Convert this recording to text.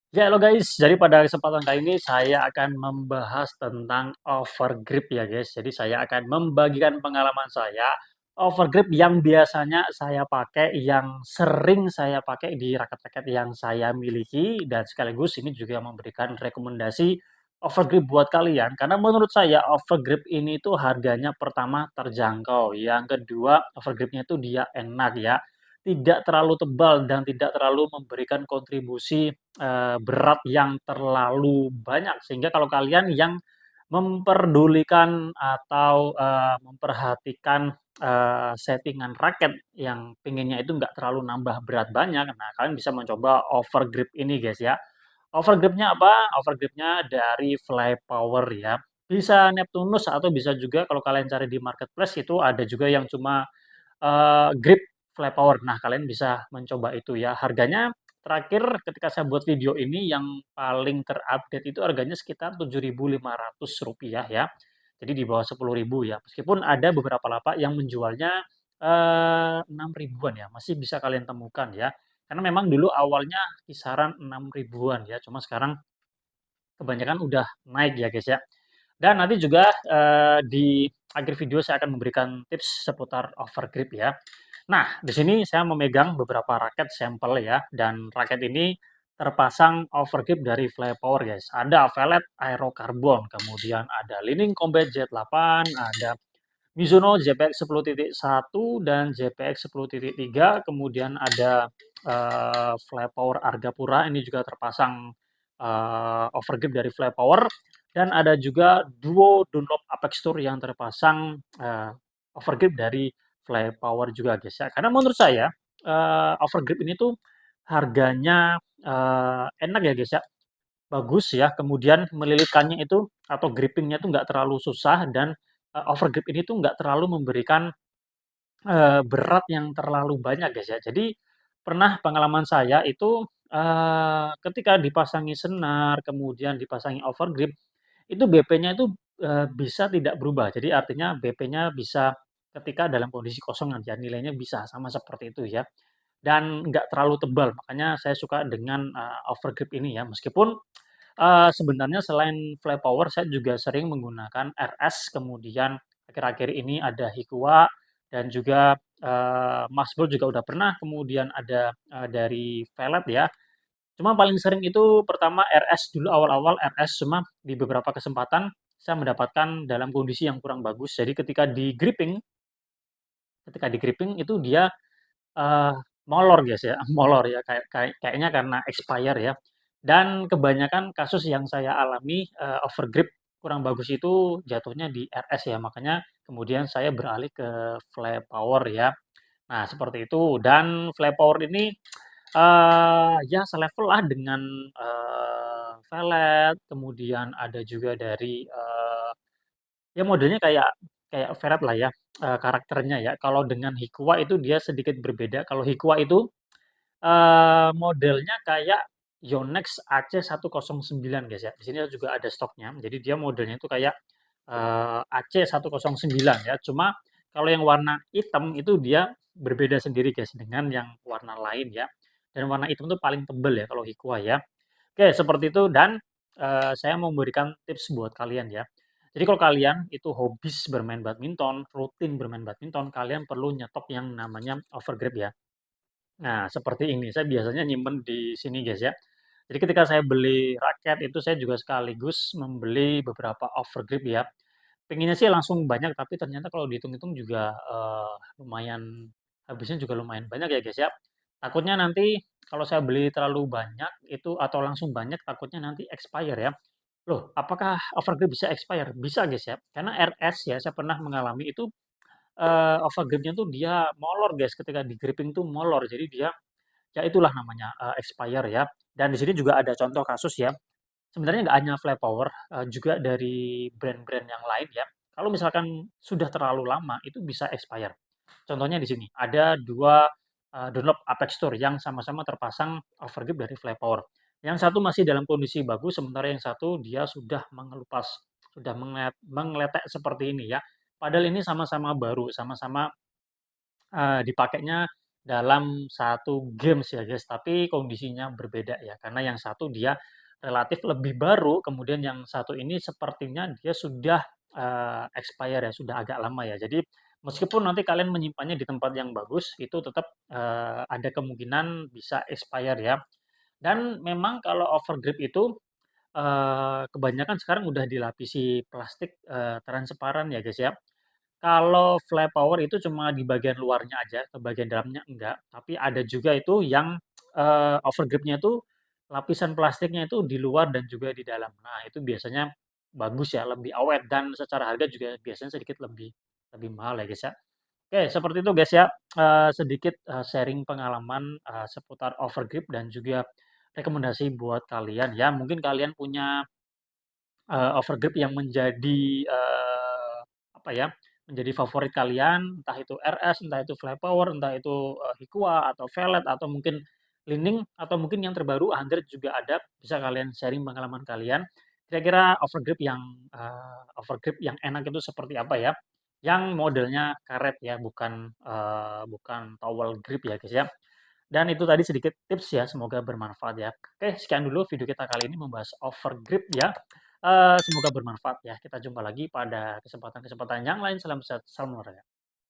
Ya, halo guys. Jadi pada kesempatan kali ini saya akan membahas tentang overgrip ya guys. Jadi saya akan membagikan pengalaman saya overgrip yang biasanya saya pakai, yang sering saya pakai di raket-raket yang saya miliki dan sekaligus ini juga memberikan rekomendasi overgrip buat kalian. Karena menurut saya overgrip ini tuh harganya pertama terjangkau, yang kedua overgripnya itu dia enak ya, tidak terlalu tebal dan tidak terlalu memberikan kontribusi berat yang terlalu banyak, sehingga kalau kalian yang memperdulikan atau, memperhatikan, settingan raket yang pengennya itu nggak terlalu nambah berat banyak, nah kalian bisa mencoba overgrip ini guys ya. Overgripnya apa? Overgripnya dari Flypower ya. Bisa Neptunus atau bisa juga kalau kalian cari di marketplace itu ada juga yang cuma grip Flypower. Nah, kalian bisa mencoba itu ya. Harganya terakhir ketika saya buat video ini yang paling terupdate itu harganya sekitar Rp7.500 ya. Jadi di bawah 10.000 ya. Meskipun ada beberapa lapak yang menjualnya 6 ribuan ya, masih bisa kalian temukan ya. Karena memang dulu awalnya kisaran 6 ribuan ya, cuma sekarang kebanyakan udah naik ya, guys ya. Dan nanti juga, di akhir video saya akan memberikan tips seputar overgrip ya. Nah, di sini saya memegang beberapa raket sampel ya, dan raket ini terpasang overgrip dari Flypower guys. Ada Velvet Aero Carbon, kemudian ada Li-Ning Combat Z8, ada Mizuno JPX 10.1 dan JPX 10.3, kemudian ada Flypower Argapura, ini juga terpasang overgrip dari Flypower, dan ada juga Duo Dunlop Apex Tour yang terpasang overgrip dari Flypower juga guys ya. Karena menurut saya overgrip ini tuh harganya enak ya guys ya, bagus ya, kemudian melilitkannya itu atau gripping-nya itu nggak terlalu susah dan, overgrip ini tuh nggak terlalu memberikan, berat yang terlalu banyak guys ya. Jadi, pernah pengalaman saya itu, ketika dipasangi senar, kemudian dipasangi overgrip, itu BP-nya itu, bisa tidak berubah. Jadi artinya BP-nya bisa ketika dalam kondisi kosong aja nilainya bisa sama seperti itu ya, dan nggak terlalu tebal. Makanya saya suka dengan, overgrip ini ya. Meskipun sebenarnya selain Flypower saya juga sering menggunakan RS, kemudian akhir-akhir ini ada Hikua dan juga, Maxbolt juga udah pernah, kemudian ada, dari Velvet ya. Cuma paling sering itu pertama RS dulu awal-awal RS, cuma di beberapa kesempatan saya mendapatkan dalam kondisi yang kurang bagus. Jadi ketika di gripping itu dia Eee, molor guys ya, molor ya, kayaknya karena expire ya. Dan kebanyakan kasus yang saya alami, overgrip kurang bagus itu jatuhnya di RS ya, makanya kemudian saya beralih ke Flypower ya. Nah seperti itu, dan Flypower ini, ya selevel lah dengan, Velvet, kemudian ada juga dari, ya modelnya kayak kayak Ferret lah ya, karakternya ya. Kalau dengan Hikua itu dia sedikit berbeda. Kalau Hikua itu, modelnya kayak Yonex AC-109 guys ya. Di sini juga ada stoknya. Jadi dia modelnya itu kayak, AC-109 ya. Cuma kalau yang warna hitam itu dia berbeda sendiri guys dengan yang warna lain ya. Dan warna hitam itu paling tebel ya kalau Hikua ya. Oke, seperti itu dan, saya mau memberikan tips buat kalian ya. Jadi kalau kalian itu hobis bermain badminton, rutin bermain badminton, kalian perlu nyetok yang namanya overgrip ya. Nah, seperti ini, saya biasanya nyimpen di sini guys ya. Jadi ketika saya beli raket itu saya juga sekaligus membeli beberapa overgrip ya. Pengennya sih langsung banyak, tapi ternyata kalau dihitung-hitung juga, lumayan habisnya juga lumayan banyak ya, guys, ya. Takutnya nanti kalau saya beli terlalu banyak itu atau langsung banyak takutnya nanti expire ya. Loh, apakah overgrip bisa expire? Bisa, guys, ya. Karena RS ya, saya pernah mengalami itu, overgrip-nya tuh dia molor, guys, ketika di-gripping tuh molor. Jadi dia ya itulah namanya, expire ya. Dan di sini juga ada contoh kasus ya, sebenarnya nggak hanya Flypower, juga dari brand-brand yang lain ya, kalau misalkan sudah terlalu lama itu bisa expire. Contohnya di sini, ada 2 Dunlop Apex Tour yang sama-sama terpasang overgrip dari Flypower. Yang satu masih dalam kondisi bagus, sementara yang satu dia sudah mengelupas, sudah mengeletek seperti ini ya. Padahal ini sama-sama baru, sama-sama dipakainya dalam satu games ya guys, tapi kondisinya berbeda ya, karena yang satu dia relatif lebih baru, kemudian yang satu ini sepertinya dia sudah, expire ya, sudah agak lama ya. Jadi meskipun nanti kalian menyimpannya di tempat yang bagus, itu tetap, ada kemungkinan bisa expire ya. Dan memang kalau overgrip itu, kebanyakan sekarang udah dilapisi plastik, transparan ya guys ya. Kalau flat power itu cuma di bagian luarnya aja, ke bagian dalamnya enggak. Tapi ada juga itu yang, overgrip-nya itu lapisan plastiknya itu di luar dan juga di dalam. Nah, itu biasanya bagus ya, lebih awet dan secara harga juga biasanya sedikit lebih lebih mahal ya, guys, ya. Oke, seperti itu guys ya, sedikit, sharing pengalaman, seputar overgrip dan juga rekomendasi buat kalian ya. Mungkin kalian punya overgrip yang menjadi, apa ya, menjadi favorit kalian, entah itu RS, entah itu Flypower, entah itu, Hikua atau Vellet atau mungkin Li-Ning atau mungkin yang terbaru Hundred juga ada, bisa kalian sharing pengalaman kalian. Kira-kira overgrip yang enak itu seperti apa ya? Yang modelnya karet ya, bukan towel grip ya, guys, ya. Dan itu tadi sedikit tips ya, semoga bermanfaat ya. Oke, sekian dulu video kita kali ini membahas overgrip ya. Semoga bermanfaat ya. Kita jumpa lagi pada kesempatan-kesempatan yang lain. Salam sehat, salam olahraga.